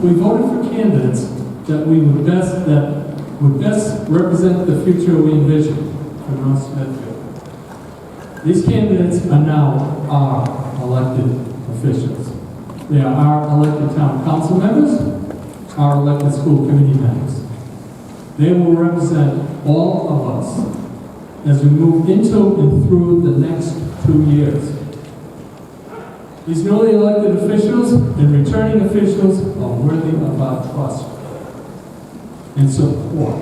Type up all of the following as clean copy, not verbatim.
we voted for candidates that would best represent the future we envision for North Smithfield. These candidates are now our elected officials. They are our elected town council members, our elected school committee members. They will represent all of us as we move into and through the next 2 years. These newly elected officials and returning officials are worthy of our trust and support.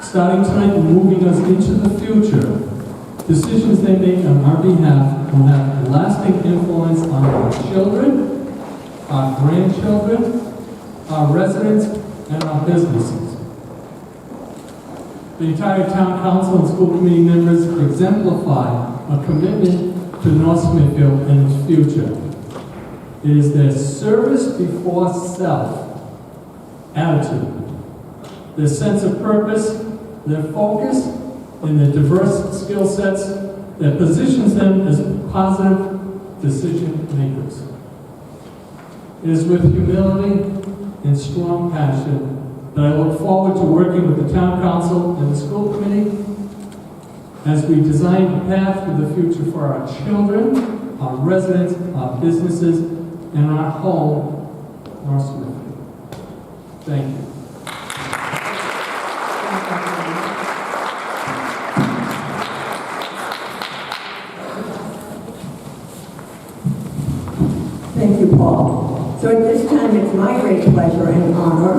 Starting tonight and moving us into the future, decisions they make on our behalf will have lasting influence on our children, our grandchildren, our residents, and our businesses. The entire town council and school committee members exemplify a commitment to North Smithfield and its future. It is their service before self attitude, their sense of purpose, their focus, and their diverse skill sets that positions them as positive decision makers. It is with humility and strong passion that I look forward to working with the town council and the school committee as we design a path for the future for our children, our residents, our businesses, and our home, North Smithfield. Thank you. Thank you, Paul. So at this time, it's my great pleasure and honor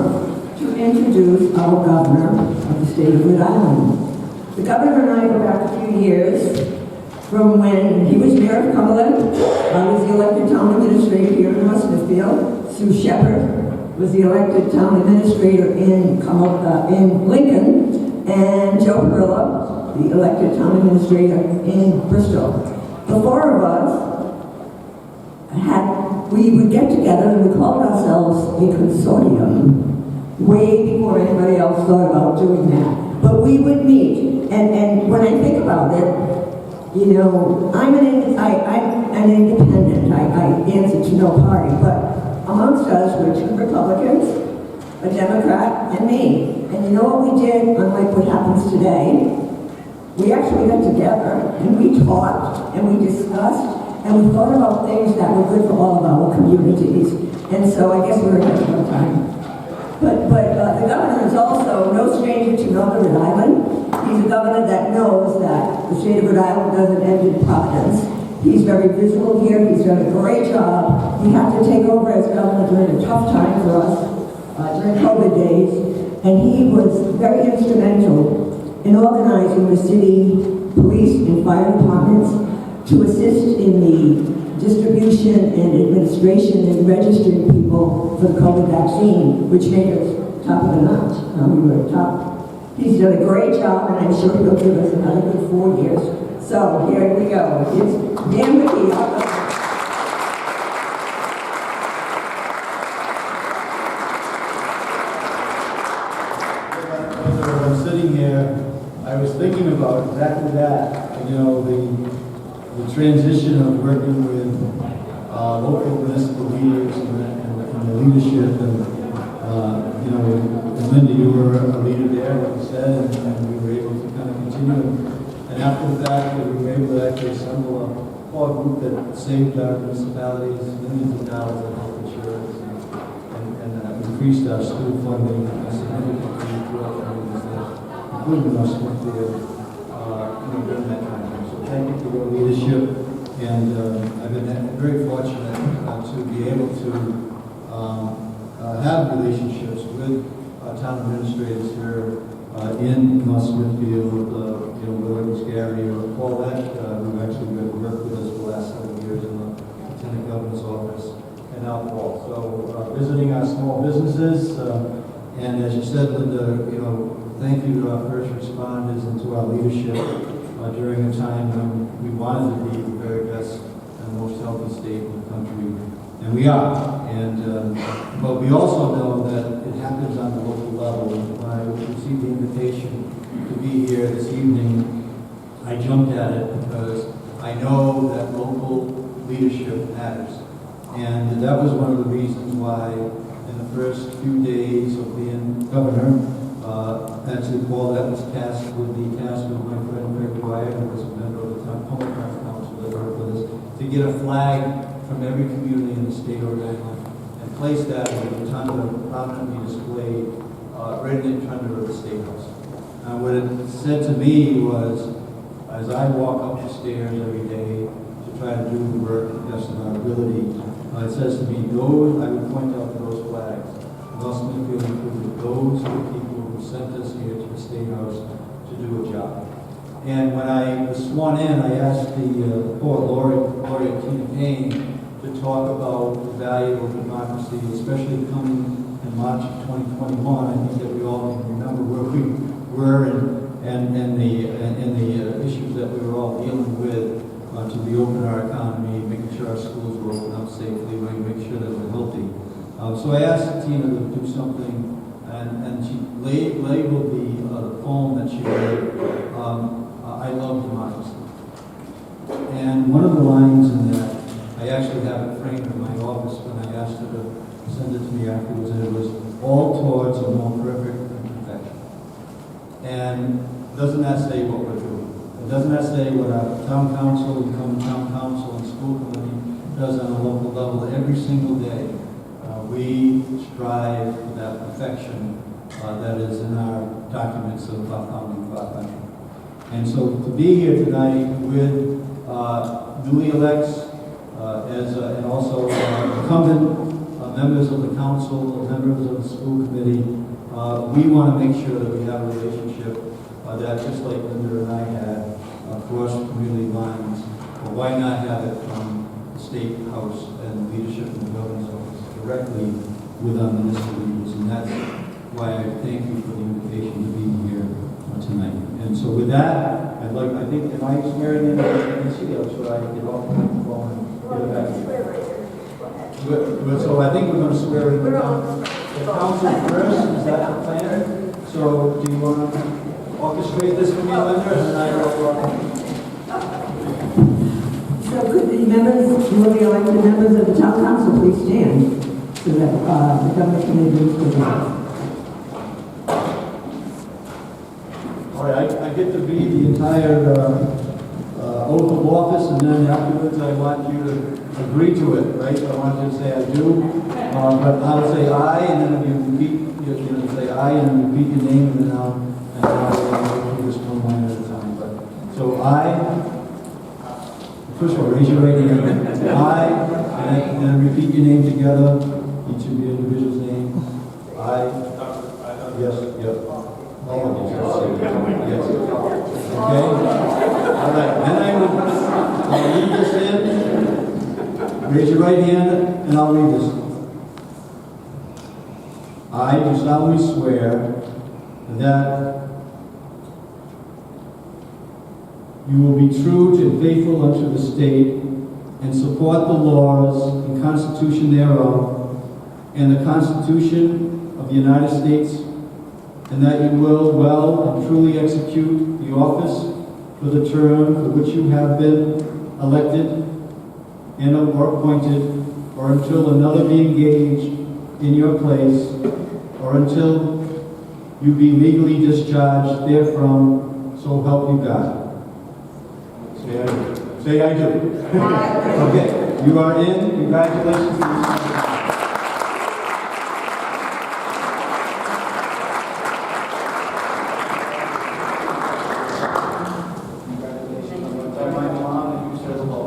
to introduce our governor of the state of Rhode Island. The governor and I go back a few years from when he was mayor of Cumberland. I was the elected town administrator here in North Smithfield. Sue Shepherd was the elected town administrator in Lincoln, and Joe Perla, the elected town administrator in Bristol. The four of us we would get together and we called ourselves a consortium way before anybody else thought about doing that. But we would meet, and when I think about it, you know, I'm an independent. I answer to no party, but amongst us were 2 Republicans, a Democrat, and me. And you know what we did, unlike what happens today? We actually got together and we talked and we discussed and we thought about things that were good for all of our communities. And so I guess we were having a good time. But the governor is also no stranger to Northern Rhode Island. He's a governor that knows that the state of Rhode Island doesn't end in Providence. He's very visible here. He's done a great job. He had to take over as governor during a tough time for us during COVID days. And he was very instrumental in organizing the city police and fire departments to assist in the distribution and administration and registering people for the COVID vaccine, which made us top of the notch. We were top. He's done a great job, and I'm sure he'll give us another good 4 years. So here we go. It's Dan McKee. I'm sitting here, I was thinking about exactly that. You know, the transition of working with local municipal leaders and the leadership, and you know, and Linda, you were a leader there, like you said, and we were able to kind of continue. And after the fact, we were able to actually assemble a core group that saved our municipalities millions of dollars in health insurance and increased our school funding significantly throughout our business, including our Smithfield, during that time. Thank you for your leadership, and I've been very fortunate to be able to have relationships with town administrators here in North Smithfield, whether it was Gary or Paulette, who actually worked with us for the last several years in the Lieutenant Governor's office, and now Paul. So visiting our small businesses, and as you said, Linda, thank you to our first responders and to our leadership during a time when we wanted to be the very best and most healthy state in the country, and we are. And but we also know that it happens on the local level. When I received the invitation to be here this evening, I jumped at it because I know that local leadership matters. And that was one of the reasons why in the first few days of being governor, actually Paul, that was tasked with my friend Greg Wyatt, who was a member of the town public health council that worked with us, to get a flag from every community in the state of Rhode Island and place that in the rotunda prominently displayed right in the rotunda of the State House. What it said to me was, as I walk up the stairs every day to try to do the work best of our ability, it says to me, those, I would point out those flags, North Smithfield included, those are the people who sent us here to the State House to do a job. And when I was sworn in, I asked the poet laureate Tina Payne to talk about the value of democracy, especially coming in March of 2021. I think that we all can remember where we were and the issues that we were all dealing with to reopen our economy, making sure our schools were open up safely, making sure that we're healthy. So I asked Tina to do something, and she labeled the poem that she read, I Love Democracy. And one of the lines in that, I actually have it framed in my office when I asked her to send it to me afterwards, and it was all towards a more perfect perfection. And doesn't that say what we're doing? And doesn't that say what our town council, incoming town council, and school committee does on a local level every single day? We strive for that perfection that is in our documents of our founding father. And so to be here tonight with newly elects and also incumbent members of the council, members of the school committee, we want to make sure that we have a relationship that, just like Linda and I had, across community lines. But why not have it from the State House and leadership in the governor's office directly with our municipal leaders? And that's why I thank you for the invitation to be here tonight. And so with that, am I swearing in the CEO, so I get off the phone and get it back to you? So I think we're going to swear in the council first. Is that the plan? So do you want to orchestrate this for me, Linda, and I will... So could the members, newly elected members of the town council please stand so that the governor can administer the oath. All right, I get to read the entire oath of office, and then afterwards I want you to agree to it, right? So I want you to say I do, but I'll say I, and then if you repeat, say I, and repeat your name, and then I'll go through this one line at a time. But so I. First of all, raise your right hand. I, and then repeat your name together, each of your individual's name. I. Yes, yes. All of you. Yes. Okay? All right. Then I'll read this in. Raise your right hand, and I'll read this. I do solemnly swear that you will be true and faithful unto the state, and support the laws and Constitution thereof, and the Constitution of the United States, and that you will well and truly execute the office for the term for which you have been elected and or appointed, or until another be engaged in your place, or until you be legally discharged therefrom, so help you God. Say I do. Say I do. Okay, you are in. Congratulations. Congratulations. I'm going to tell my mom and you said hello.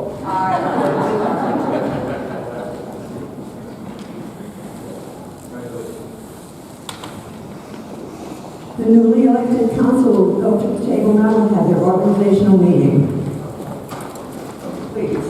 The newly elected council will go to the table now and have their organizational meeting. Please.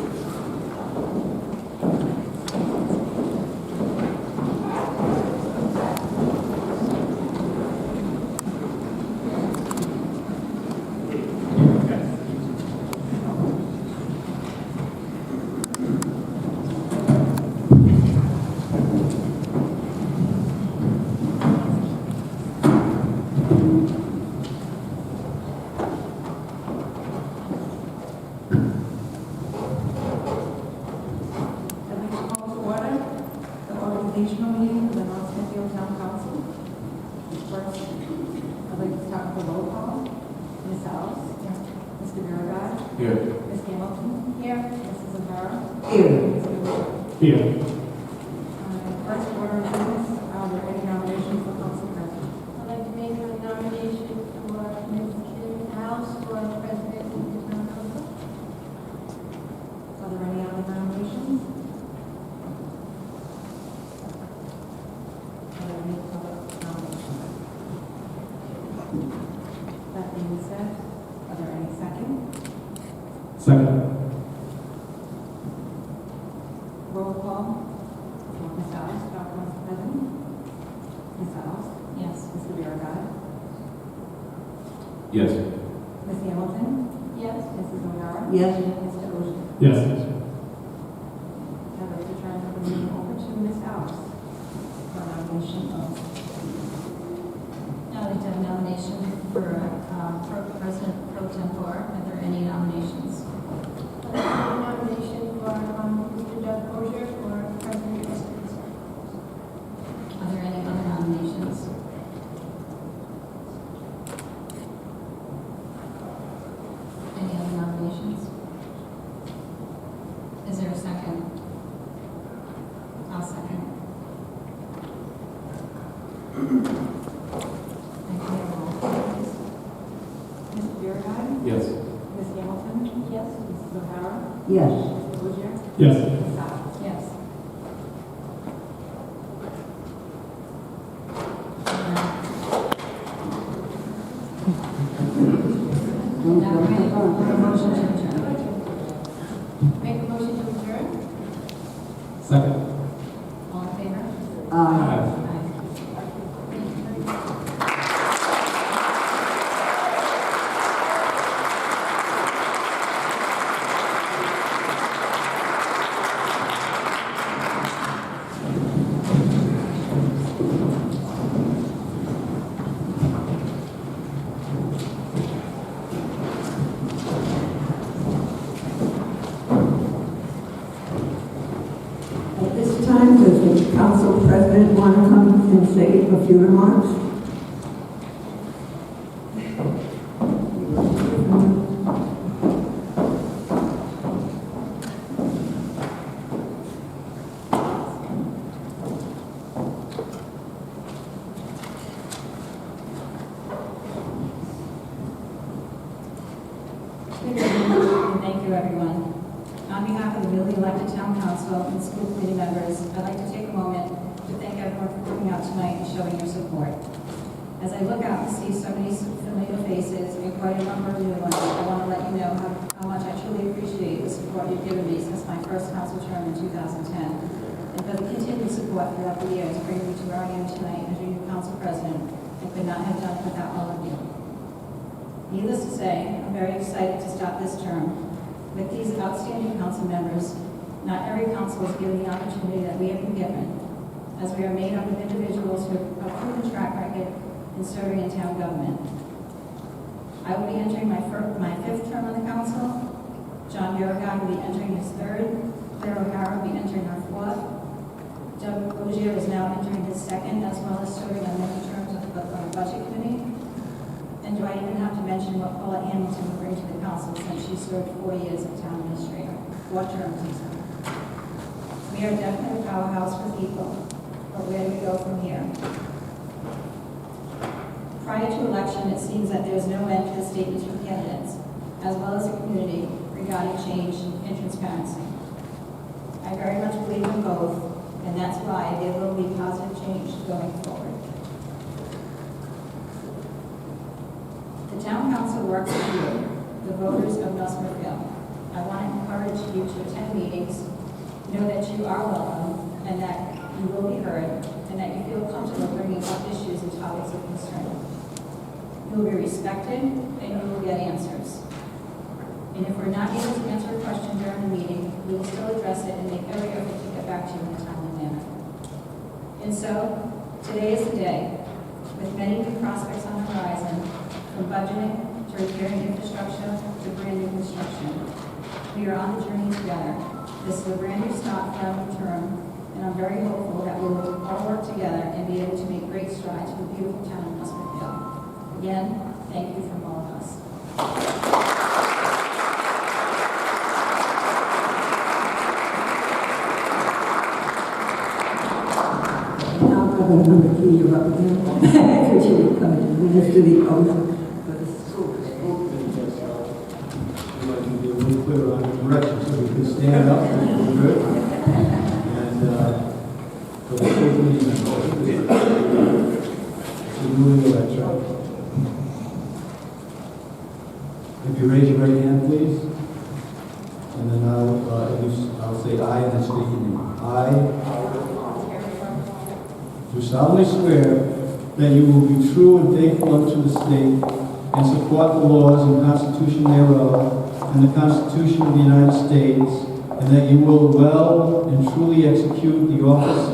organizational meeting for the North Smithfield Town Council. First, I'd like to start with the roll call. Ms. Alves? Mr. Biragad? Here. Ms. Hamilton? Here. Mrs. O'Hara? Here. Mr. Wood? Here. First order of business, are there any nominations for council president? I'd like to make a nomination for Ms. Kim House for president of the town council. Are there any other nominations? Are there any other nominations? That being said, are there any seconds? Second. Roll call. Ms. Alves, Council President. Ms. Alves? Yes. Mr. Biragad? Yes. Ms. Hamilton? Yes. Mrs. O'Hara? Yes. Mr. Oshie? Yes. I'd like to turn the meeting over to Ms. Alves for nomination of. Now I'd like to have a nomination for President Pro Tempore. Are there any nominations? I'd like to make a nomination for Mr. Doug Crozier for president of the town. Are there any other nominations? Any other nominations? Is there a second? I'll second. Thank you. Roll call, please. Mr. Biragad? Yes. Ms. Hamilton? Yes. Mrs. O'Hara? Yes. Mr. Oshie? Yes. Ms. Alves? Yes. Now we're ready for a motion to adjourn. Make a motion to adjourn. Second. All in favor? Aye. At this time, does the council president want to come and say a few remarks? Good evening, and thank you, everyone. On behalf of the newly elected town council and school committee members, I'd like to take a moment to thank everyone for coming out tonight and showing your support. As I look out and see so many familiar faces and quite a number of new ones, I want to let you know how much I truly appreciate the support you've given me since my first council term in 2010, and for the continued support throughout the years, bringing me to where I am tonight as your new council president. I could not have done it without all of you. Needless to say, I'm very excited to start this term. With these outstanding council members, not every council is given the opportunity that we have been given, as we are made up of individuals who have a proven track record in serving in town government. I will be entering my fifth term on the council. John Biragad will be entering his third. Claire O'Hara will be entering her fourth. Doug Crozier is now entering his second, as well as serving on many terms of the budget committee. And do I even have to mention what Paula Hamilton will bring to the council since she served 4 years as town administrator? 4 terms, I'm sorry. We are definitely a powerhouse for people, but where do we go from here? Prior to election, it seems that there is no end to the statements from candidates, as well as the community, regarding change and transparency. I very much believe in both, and that's why there will be positive change going forward. The town council works with you, the voters of North Smithfield. I want to encourage you to attend meetings, know that you are welcome, and that you will be heard, and that you feel comfortable bringing up issues and topics of concern. You will be respected, and you will get answers. And if we're not able to answer a question during the meeting, we will still address it and make every effort to get back to you in a timely manner. And so, today is the day, with many new prospects on the horizon, from budgeting to repairing infrastructure to brand new construction. We are on the journey together. This is a brand new start for our new term, and I'm very hopeful that we will all work together and be able to make great strides for the beautiful town of Smithfield. Again, thank you from all of us. Now, Governor number 3, you're up again. Could you come and administer the oath for the school? I'd like to be a little clearer on the direction, so we can stand up and do good. And for the school committee members, the newly elected. If you raise your right hand, please. And then I'll say aye and then state your name. I do solemnly swear that you will be true and faithful unto the state and support the laws and Constitution thereof and the Constitution of the United States, and that you will well and truly execute the office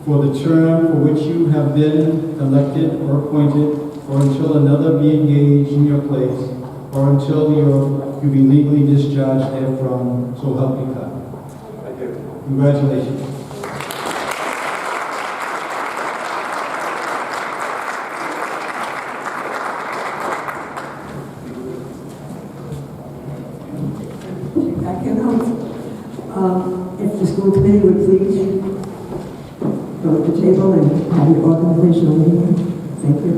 for the term for which you have been elected or appointed, or until another be engaged in your place, or until you be legally discharged therefrom, so help you God. Congratulations. Back in house. If the school committee would please go to the table and have your organizational meeting. Thank you.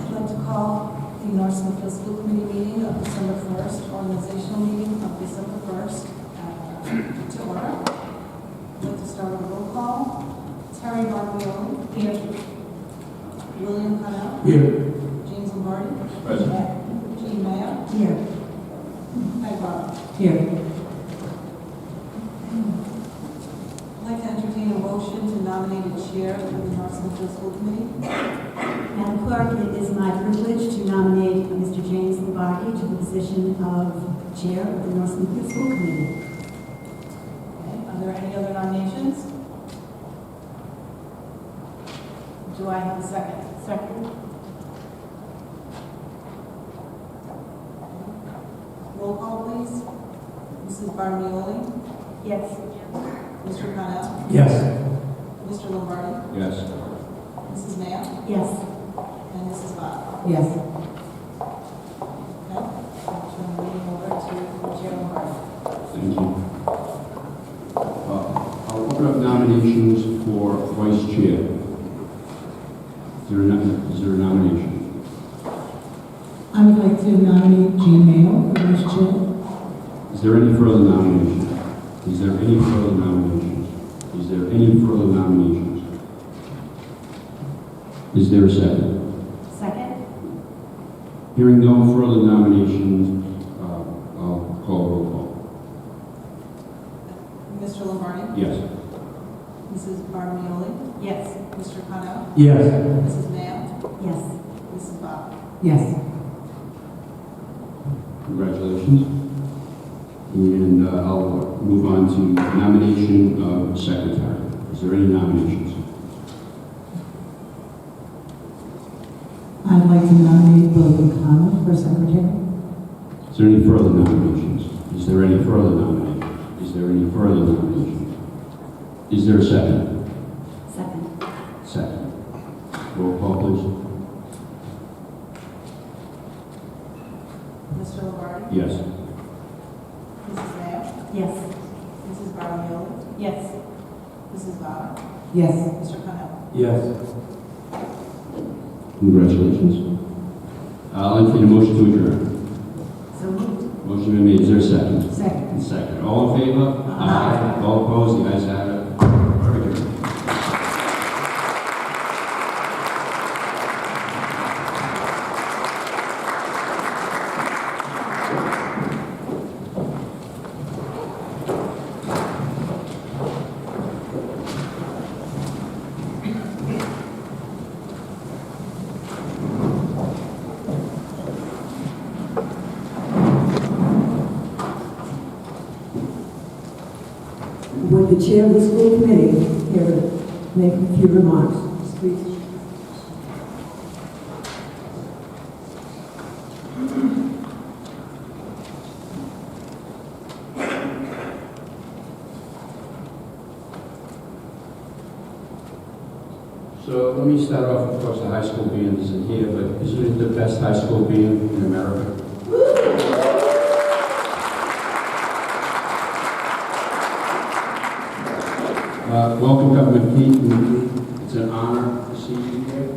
I'd like to call the North Smithfield School Committee meeting of December 1st, organizational meeting of December 1st to order. I'd like to start with a roll call. Terry Barbioli. Here. William Connell. Here. James Lombardi. Present. Jean Mayer. Here. Peg Rob. Here. I'd like to entertain a motion to nominate a chair for the North Smithfield School Committee. Madam Clerk, it is my privilege to nominate Mr. James Lombardi to the position of Chair of the North Smithfield School Committee. Okay. Are there any other nominations? Do I have a second? Second. Roll call, please. Mrs. Barnioli. Yes. Mr. Connell. Yes. Mr. Lombardi. Yes. Mrs. Mayer. Yes. And Mrs. Bob. Yes. Okay. I'll turn the meeting over to Chair Lombardi. Thank you. I'll open up nominations for vice chair. Is there a nomination? I would like to nominate Jean Mayo for vice chair. Is there any further nominations? Is there any further nominations? Is there any further nominations? Is there a second? Second? Hearing no further nominations, I'll call roll call. Mr. Lombardi. Yes. Mrs. Barnioli. Yes. Mr. Connell. Yes. Mrs. Mayer. Yes. Mrs. Bob. Yes. Congratulations. And I'll move on to nomination of secretary. Is there any nominations? I'd like to nominate William Connell for secretary. Is there any further nominations? Is there any further nominations? Is there any further nominations? Is there a second? Second. Second. Roll call, please. Mr. Lombardi. Yes. Mrs. Mayer. Yes. Mrs. Barnioli. Yes. Mrs. Bob. Yes. Mr. Connell. Yes. Congratulations. I'll entertain a motion to adjourn. So moved. Motion been made. Is there a second? Second. And second. All in favor? Aye. All opposed? The ayes have it. We're adjourned. Would the chair of the school committee here make a few remarks, please? So let me start off, of course, the high school band isn't here, but isn't it the best high school band in America? Welcome, Governor Pete. It's an honor to see you here.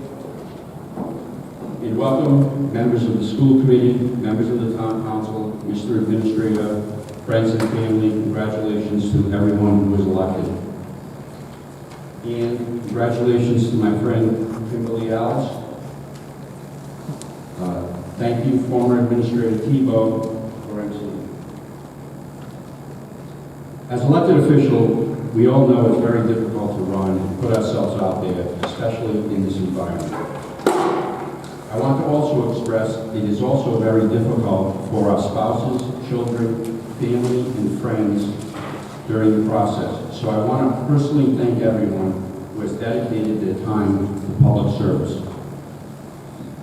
And welcome, members of the school committee, members of the town council, Mr. Administrator, friends and family. Congratulations to everyone who was elected. And congratulations to my friend Kimberly Alice. Thank you, former Administrator Tebow, for MC. As elected official, we all know it's very difficult to run and put ourselves out there, especially in this environment. I want to also express it is also very difficult for our spouses, children, family, and friends during the process. So I want to personally thank everyone who has dedicated their time to public service.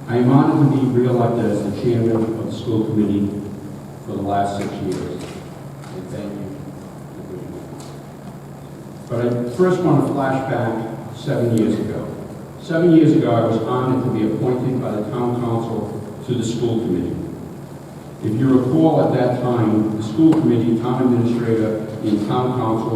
I am honored to be re-elected as the chairman of the school committee for the last 6 years. And thank you. But I first want to flash back 7 years ago. 7 years ago, I was honored to be appointed by the town council to the school committee. If you recall, at that time, the school committee, town administrator, and town council